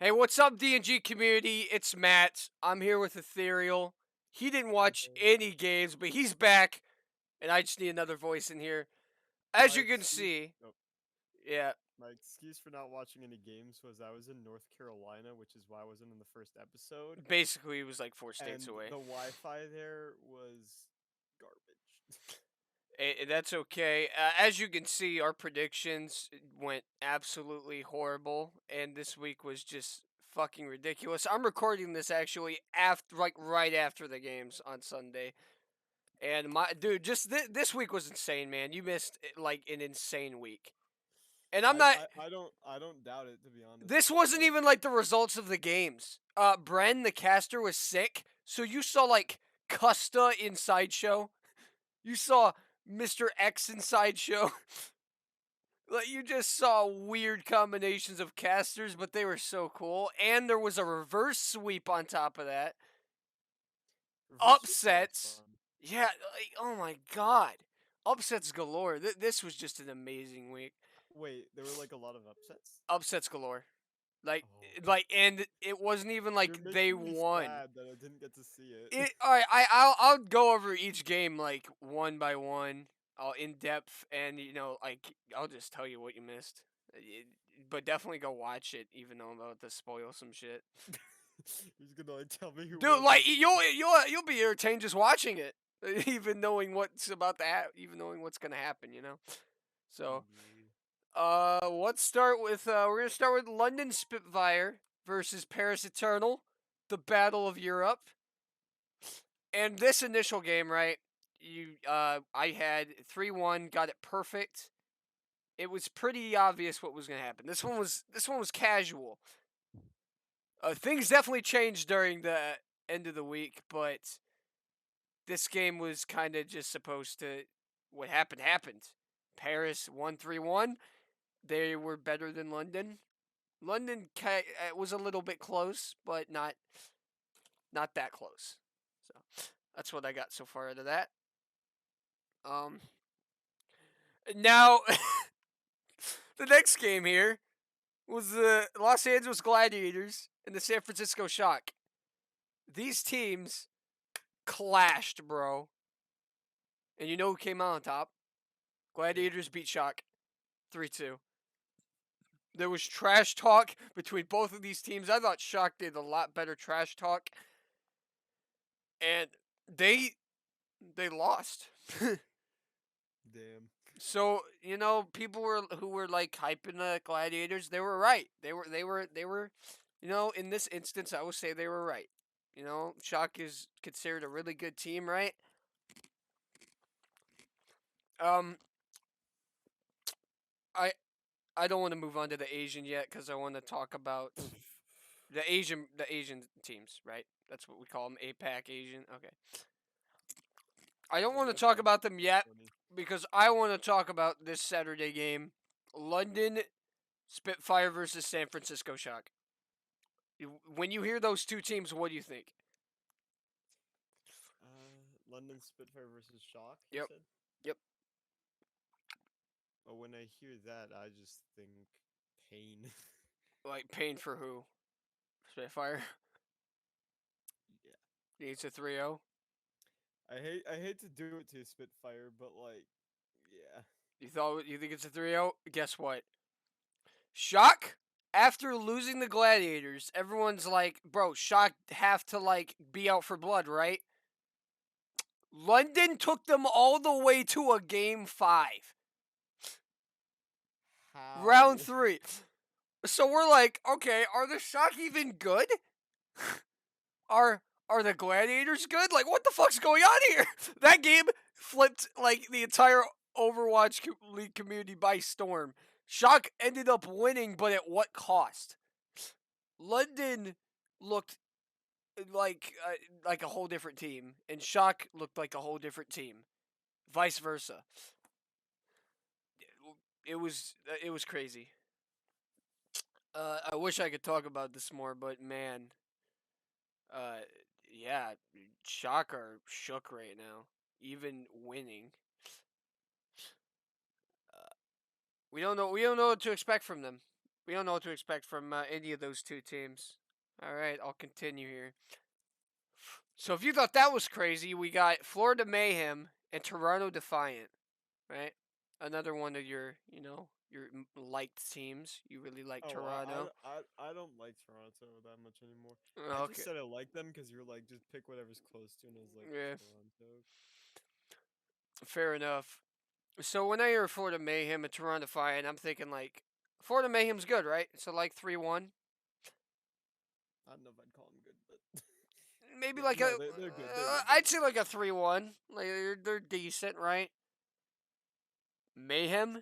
Hey, what's up, D&G community? It's Matt. I'm here with Ethereal. He didn't watch Okay. any games, but he's back, and I just need another voice in here. As My you can excuse see, oh, yeah, my excuse for not watching any games was I was in North Carolina, which is why I wasn't in the first episode, basically he was like 4 states and away. the Wi-Fi there was garbage. That's okay. As you can see, our predictions went absolutely horrible, and this week was just fucking ridiculous. I'm recording this actually after, like, right after the games on Sunday. And my dude, just this week was insane, man. You missed like an insane week. And I'm I, not. I, I don't I don't doubt it, to be honest. This wasn't Like, even like the results of the games. Bren the caster was sick, so you saw like Custa in Sideshow. You saw Mr. X in Sideshow. Like you just saw weird combinations of casters, but they were so cool. And there was a reverse sweep on top of that. reverse sweep's always Upsets. fun. Yeah, like, oh my god. Upsets galore. This was just an amazing week. Wait, there were like a lot of upsets? Upsets galore. Like, Oh, and it wasn't even you're like they making me won. sad that I didn't get to see it. All right, I'll go over each game like one by one, in depth, and like I'll just tell you what you missed. But definitely go watch it, even though I'm about to spoil some shit. He's gonna like tell me who Dude, won like this game. you'll be entertained just watching it, even knowing what's about to happen, even knowing what's gonna happen. So Mhm. let's start with we're gonna start with London Spitfire versus Paris Eternal, the Battle of Europe. And this initial game, right? I had 3-1, got it perfect. It was pretty obvious what was gonna happen. This one was casual. Things definitely changed during the end of the week, but this game was kind of just supposed to. What happened happened. Paris won 3-1. They were better than London. London was a little bit close, but not that close. So that's what I got so far out of that. Um, now the next game here was the Los Angeles Gladiators and the San Francisco Shock. These teams clashed, bro. And you know who came out on top? Who? Gladiators beat Shock 3-2. There was trash talk between both of these teams. I thought Shock did a lot better trash talk, and they lost. Damn. So people who were like hyping the Gladiators. They were right. They were. In this instance, I would say they were right. Shock is considered a really good team, right? Um, I I don't want to move on to the Asian yet because I want to talk about the Asian teams, right? That's what we call them, APAC Asian. Okay. I don't Yeah, want to that's talk funny. about them That's yet funny. because I want to talk about this Saturday game, London Spitfire versus San Francisco Shock. When you hear those two teams, what do you think? London Spitfire versus Shock, you Yep. said? Yep. But when I hear that, I just think pain. Like pain for who? Spitfire. Yeah. It's a 3-0. I hate to do it to Spitfire, but like, yeah. You think it's a 3-0? Guess what? Shock, after losing the Gladiators, everyone's like, bro, Shock have to like be out for blood, right? London took them all the way to a game 5. Round How? 3. So we're like, okay, are the Shock even good? Are the Gladiators good? Like, what the fuck's going on here? That game flipped like the entire Overwatch League community by storm. Shock ended up winning, but at what cost? London looked like a whole different team, and Shock looked like a whole different team. Vice versa. It was crazy. I wish I could talk about this more, but man, uh, yeah, Shock are shook right now. Even winning, we don't know. We don't know what to expect from them. We don't know what to expect from any of those two teams. All right, I'll continue here. So if you thought that was crazy, we got Florida Mayhem and Toronto Defiant, right? Another one of your liked teams. You really like Oh, Toronto. I don't like Toronto that much anymore. I just Okay. said I like them because you're like just pick whatever's close to, and I was like Yeah, Toronto. fair enough. So when I hear Florida Mayhem and Toronto Defiant, I'm thinking like Florida Mayhem's good, right? So like 3-1. I don't know if I'd call them good, but Maybe yeah, like no, they're good. They're good. They're I'd good. say like a 3-1. Like they're decent, right? Mayhem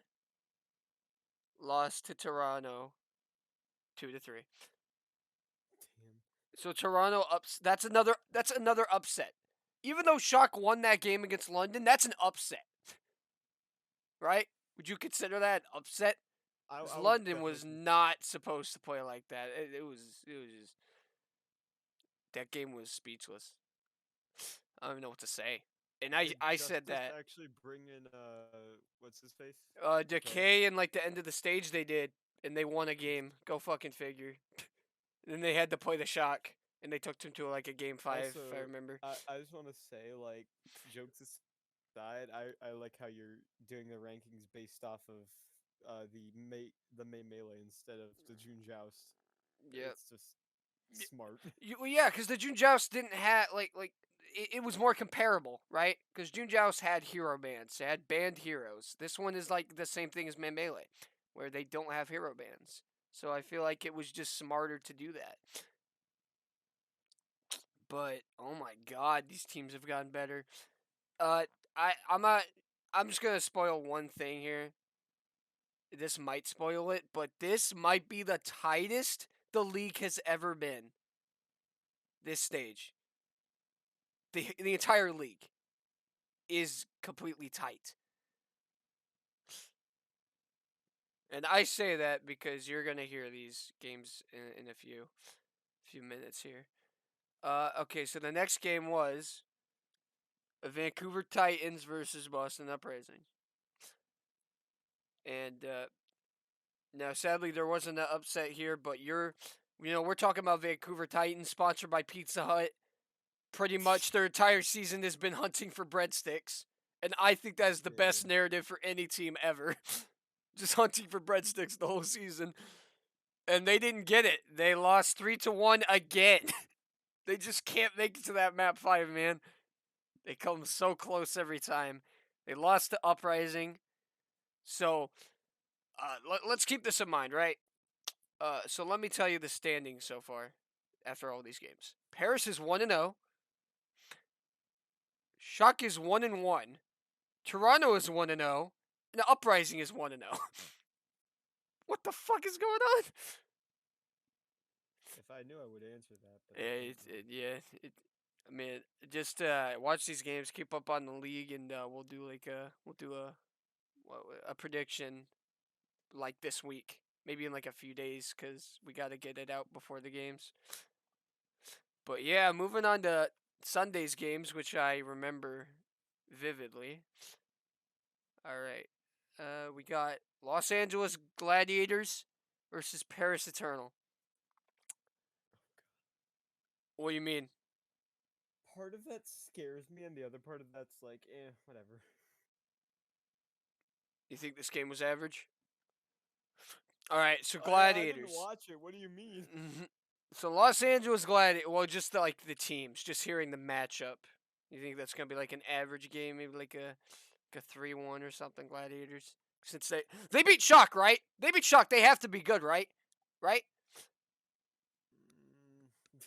lost to Toronto 2-3. Damn. So Toronto ups. That's another upset. Even though Shock won that game against London, that's an upset, right? Would you consider that an upset? Because I would London definitely was not supposed to play like that. It was just that game was speechless. I don't even know what to say. And I Did I said Justice that actually bring in what's his face? Decay. Decay and like the end of the stage they did, and they won a game. Go fucking figure. And then they had to play the Shock, and they took them to like a game five, if I Also, remember. I just want to say, like, jokes aside, I like how you're doing the rankings based off of the May Melee instead of the June Joust. Yeah. It's just smart. Well, yeah, because the June Joust didn't have it was more comparable, right? Because June Joust had hero bands, it had banned heroes. This one is like the same thing as Melee, where they don't have hero bands. So I feel like it was just smarter to do that. But oh my god, these teams have gotten better. Uh, I'm not. I'm just gonna spoil one thing here. This might spoil it, but this might be the tightest the league has ever been. This stage, the entire league is completely tight. And I say that because you're gonna hear these games in a few minutes here. Okay, so the next game was Vancouver Titans versus Boston Uprising, and now sadly there wasn't an upset here, but we're talking about Vancouver Titans, sponsored by Pizza Hut. Pretty much their entire season has been hunting for breadsticks, and I think that is the best Damn. narrative for any team ever. Just hunting for breadsticks the whole season. And they didn't get it. They lost 3-1 again. They just can't make it to that map 5, man. They come so close every time. They lost to Uprising. So let's keep this in mind, right? So let me tell you the standings so far after all these games. Paris is 1-0. Shock is 1-1. Toronto is 1-0. And Uprising is 1-0. What the fuck is going on? If I knew, I would answer that, but I Yeah, don't know. I mean, just watch these games, keep up on the league, and we'll do a prediction like this week, maybe in like a few days, because we got to get it out before the games. But yeah, moving on to Sunday's games, which I remember vividly. All right, we got Los Angeles Gladiators versus Paris Eternal. What do you mean? Part of that scares me, and the other part of that's like, whatever. You think this game was average? All right, so I didn't Gladiators. watch it. What do you mean? So Los Angeles Gladiators. Well, just like the teams, just hearing the matchup. You think that's gonna be like an average game, maybe like a 3-1 or something? Gladiators, since they beat Shock, right? They beat Shock. They have to be good, right? Right. Mm,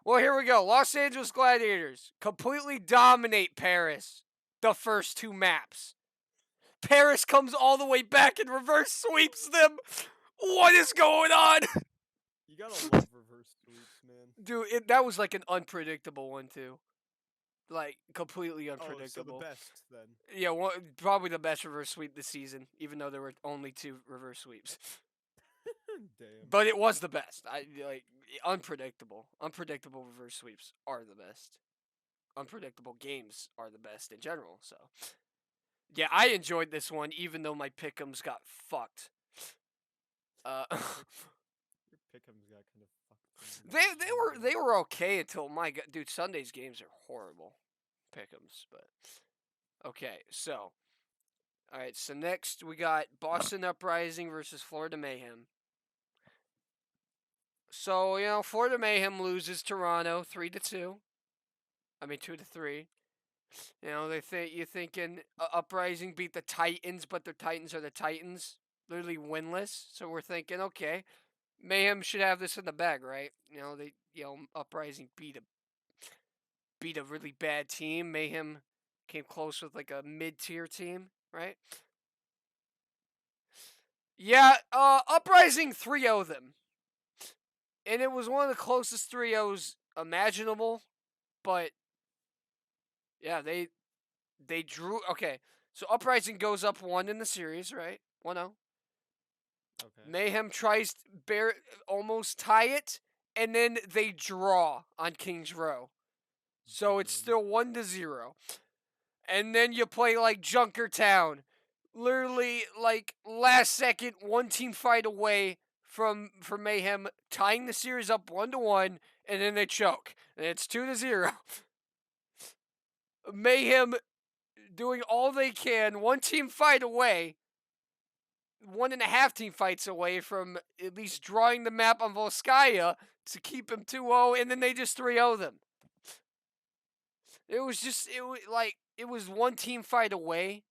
Well, here we go. Los Angeles Gladiators completely dominate Paris the first two maps. Paris comes all the way back and reverse sweeps them. What is going on? you gotta love reverse sweeps, man. Dude, that was like an unpredictable one too. Like completely Oh, so the unpredictable. best then. Yeah, probably the best reverse sweep this season, even though there were only two reverse sweeps. Damn. But it was the best. I like unpredictable. Unpredictable reverse sweeps are the best. Unpredictable games are the best in general. So yeah, I enjoyed this one, even though my pick'ems got fucked. Uh, Your pick, your pick'ems got kind of fucked in they they one were game. they were okay until my god, dude. Sunday's games are horrible, pick'ems. But okay, so all right. So next we got Boston Uprising versus Florida Mayhem. So Florida Mayhem loses Toronto 3-2. I mean 2-3. They think you're thinking Uprising beat the Titans, but the Titans are the Titans, literally winless. So we're thinking, okay, Mayhem should have this in the bag, right? Uprising beat a really bad team. Mayhem came close with like a mid-tier team, right? Yeah, Uprising 3-0 them. And it was one of the closest 3-0s imaginable, but yeah, they drew. Okay, so Uprising goes up 1 in the series, right? 1-0. Okay. Mayhem tries to almost tie it, and then they draw on Kings Row. So it's Damn. still 1-0. And then you play like Junkertown. Literally, like last second, one team fight away from Mayhem tying the series up 1-1, and then they choke. And it's 2-0. Mayhem doing all they can, one team fight away, 1.5 team fights away from at least drawing the map on Volskaya to keep him 2-0, and then they just 3-0 them. It was one team fight away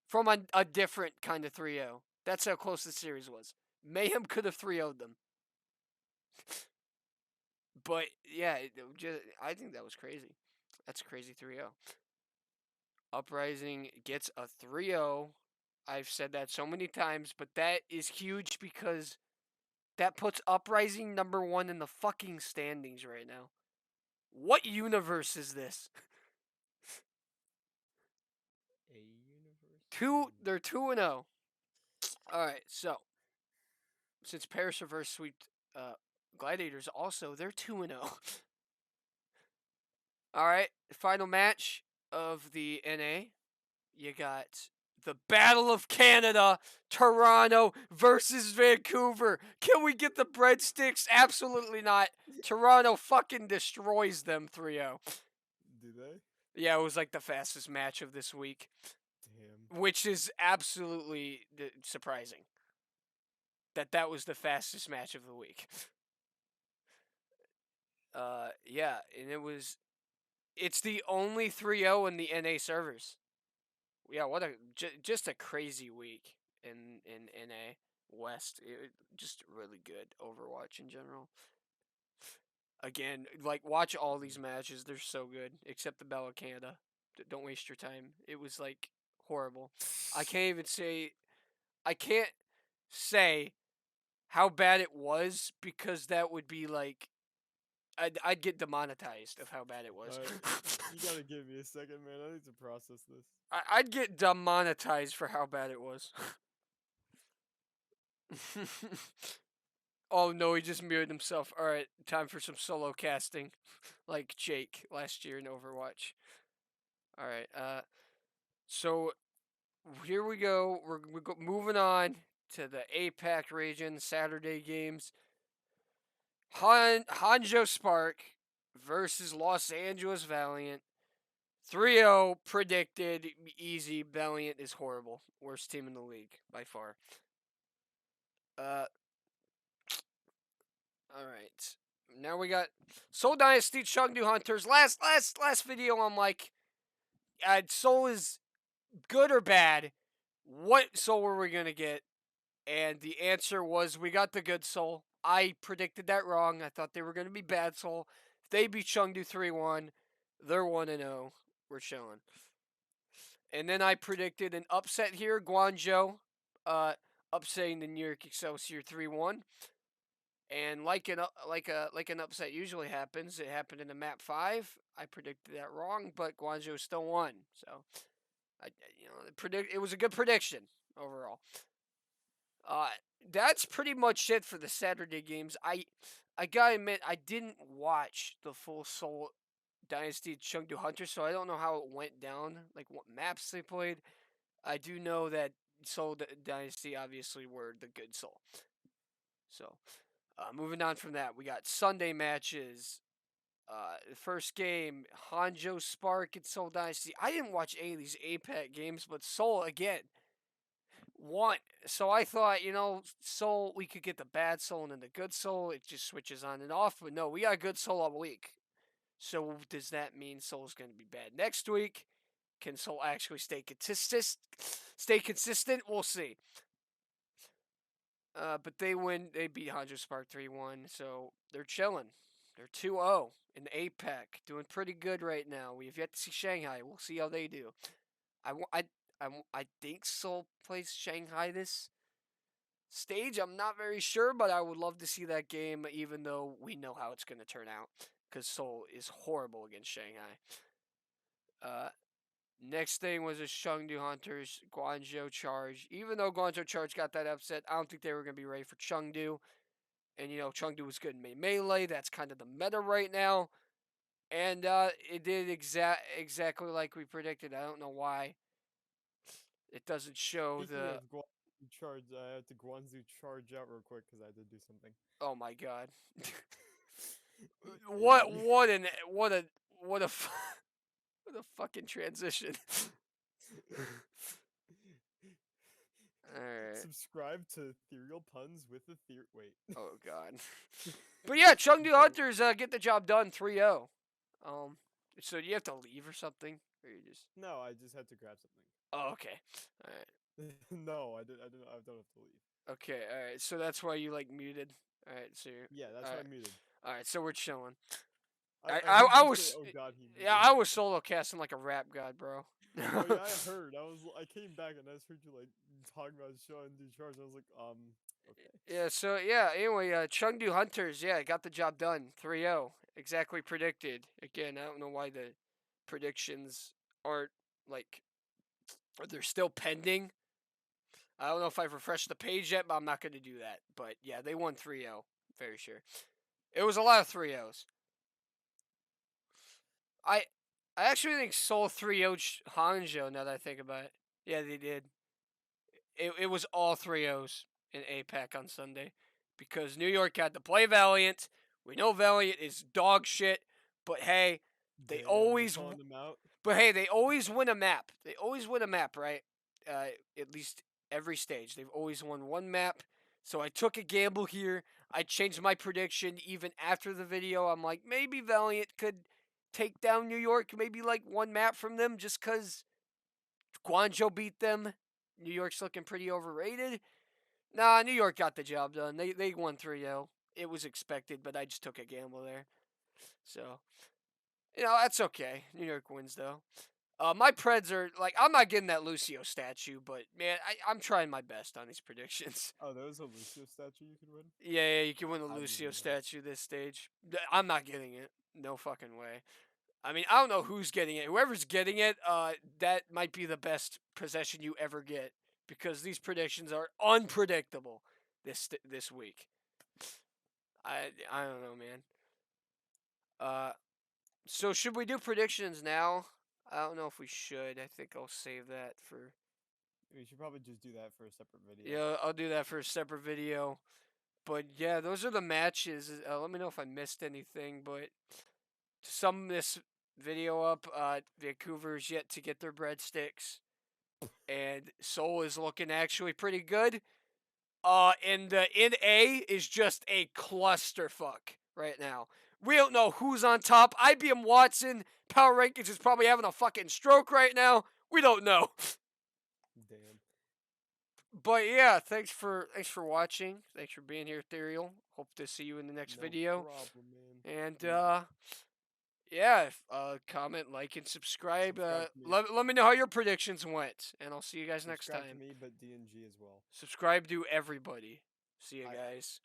from a different kind of 3-0. That's how close the series was. Mayhem could have 3-0'd them. But yeah, I think that was crazy. That's a crazy 3-0. Uprising gets a 3-0. I've said that so many times, but that is huge because that puts Uprising number 1 in the fucking standings right now. What universe is this? A universe. They're 2-0. All right, so since Paris reverse swept Gladiators, also they're 2-0. All right, final match of the NA. You got the Battle of Canada, Toronto versus Vancouver. Can we get the breadsticks? Absolutely not. Toronto fucking destroys them 3-0. Do they? Yeah, it was like the fastest match of this week, Damn. which is absolutely surprising that was the fastest match of the week. Yeah, and it's the only 3-0 in the NA servers. Yeah, what just a crazy week in NA West. Just really good Overwatch in general. Again, like watch all these matches. They're so good, except the Battle of Canada. Don't waste your time. It was like horrible. I can't even say. I can't say how bad it was because that would be like I'd get demonetized of how bad it was. You gotta give me a second, man. I need to process this. I'd get demonetized for how bad it was. Oh no, he just muted himself. All right, time for some solo casting, like Jake last year in Overwatch. All right, so here we go. We're moving on to the APAC region Saturday games. Hanjo Spark versus Los Angeles Valiant. 3-0 predicted, easy. Valiant is horrible. Worst team in the league by far. Uh, all right. Now we got Seoul Dynasty Chengdu Hunters. Last video, I'm like, Seoul is good or bad. What Soul were we gonna get? And the answer was we got the good Soul. I predicted that wrong. I thought they were gonna be bad Soul. If they beat Chengdu 3-1, they're 1-0. We're showing. And then I predicted an upset here, Guangzhou, upsetting the New York Excelsior 3-1. And like an upset usually happens, it happened in the map 5. I predicted that wrong, but Guangzhou still won. So it was a good prediction overall. Uh, that's pretty much it for the Saturday games. I gotta admit I didn't watch the full Seoul Dynasty Chengdu Hunter, so I don't know how it went down, like what maps they played. I do know that Seoul Dynasty obviously were the good Seoul. So, moving on from that, we got Sunday matches. The first game, Hanjo Spark and Seoul Dynasty. I didn't watch any of these APAC games, but Seoul again won. So I thought, Seoul, we could get the bad Seoul and then the good Seoul. It just switches on and off. But no, we got good Seoul all week. So does that mean Seoul's going to be bad next week? Can Seoul actually stay consistent? We'll see. But they win. They beat Hanjo Spark 3-1. So they're chilling. They're 2-0 in the APAC, doing pretty good right now. We have yet to see Shanghai. We'll see how they do. I think Seoul plays Shanghai this stage. I'm not very sure, but I would love to see that game, even though we know how it's going to turn out, because Seoul is horrible against Shanghai. Next thing was a Chengdu Hunters Guangzhou Charge. Even though Guangzhou Charge got that upset, I don't think they were going to be ready for Chengdu. And, Chengdu was good in melee. That's kind of the meta right now. And it did exactly like we predicted. I don't know why. It doesn't show Speaking the... of Guangzhou charge, I had to Guangzou charge out real quick because I had to do something. Oh my god. what Hey. what an what a what a what a fucking transition. Alright. Subscribe to Ethereal Puns with Wait. Oh god. But yeah, Chengdu Hunters get the job done 3-0. So do you have to leave or something? Or you just... No, I just had to grab something. Oh, okay. Alright. No, I don't have to leave. Okay, alright. So that's why you muted. Alright, so you're... Yeah, that's why I muted. Alright, so we're chilling. I was say, oh god, he muted. Yeah, I was solo casting like a rap god, bro. Oh yeah, I heard. I came back and I just heard you talking about showing the charge. I was like, okay. Yeah, so yeah, anyway, Chengdu Hunters, yeah, got the job done. 3-0. Exactly predicted. Again, I don't know why the predictions aren't they're still pending. I don't know if I've refreshed the page yet, but I'm not going to do that. But yeah, they won 3-0. Very sure. It was a lot of 3-0s. I actually think Seoul 3-0 Hangzhou, now that I think about it. Yeah, they did. It was all 3-0s in APAC on Sunday because New York had to play Valiant. We know Valiant is dog shit, but hey, they always them out. But hey, they always win a map. They always win a map, right? At least every stage. They've always won one map. So I took a gamble here. I changed my prediction even after the video. I'm like, maybe Valiant could take down New York, maybe one map from them just because Guangzhou beat them. New York's looking pretty overrated. Nah, New York got the job done. They won 3-0. It was expected, but I just took a gamble there. So, that's okay. New York wins, though. My Preds are, I'm not getting that Lucio statue, but, man, I'm trying my best on these predictions. Oh, there was a Lucio statue you could win? Yeah, you can win the Lucio statue this stage. I'm not getting it. No fucking way. I mean, I don't know who's getting it. Whoever's getting it, that might be the best possession you ever get because these predictions are unpredictable this week. I don't know, man. So should we do predictions now? I don't know if we should. I think I'll save that for... We should probably just do that for a separate video. Yeah, I'll do that for a separate video. But yeah, those are the matches. Let me know if I missed anything, but to sum this video up, Vancouver's yet to get their breadsticks, and Seoul is looking actually pretty good. And the NA is just a clusterfuck right now. We don't know who's on top. IBM Watson Power Rankings is probably having a fucking stroke right now. We don't know. Damn. But yeah, thanks for watching. Thanks for being here, Ethereal. Hope to see you in the next video. No problem, man. And yeah, comment, like, and subscribe. Let me know how your predictions went, and I'll see you guys next time. Subscribe to me, but DNG as well. Subscribe to everybody. See you guys.